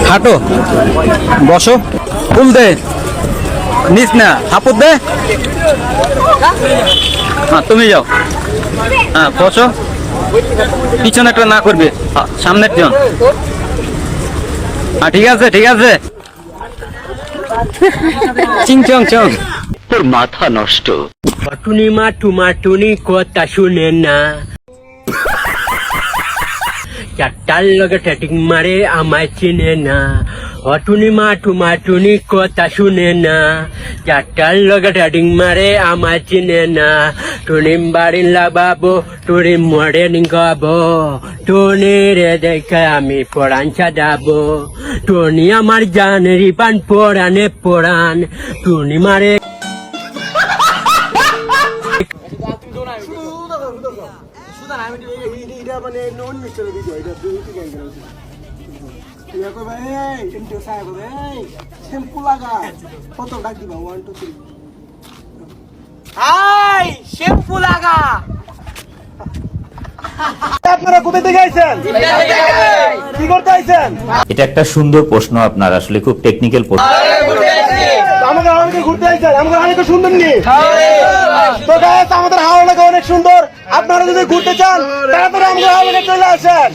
হাঁটো, বসো, ফুল দে, নিস না, হাপুর দে। হ্যাঁ তুমি যাও, হ্যাঁ বসো, পিছনে একটা না করবে, সামনের জন। হ্যাঁ ঠিক আছে ঠিক আছে। চিং চং চং, তোর মাথা নষ্ট। টুনি মাটুনি কথা শুনে না, চারটার লগে ট্যাটিং মারে আমায় চিনে না। টুনি মাটুনি কথা শুনে না, চারটার লগে ট্যাটিং মারে আমায় চিনে না। টুনি বাড়ি লাগাবো, টুনি মরে নিগাবো, টুনি রে দেখে আমি পড়ান সাজাবো। টুনি আমার জানের পান পড়ানে পড়ান, টুনি মারে আপনারা কোথা থেকে আইছেন? কি করতে আইছেন? এটা একটা সুন্দর প্রশ্ন, আপনার আসলে খুব টেকনিক্যাল প্রশ্ন। আমাদের হাওড়াকে ঘুরতে আইছেন, আমাদের হাওড়া সুন্দর নি? তো গাইস, আমাদের হাওড়াটা অনেক সুন্দর। আপনারা যদি ঘুরতে চান তাড়াতাড়ি আমাদের হাওড়াকে চলে আসেন।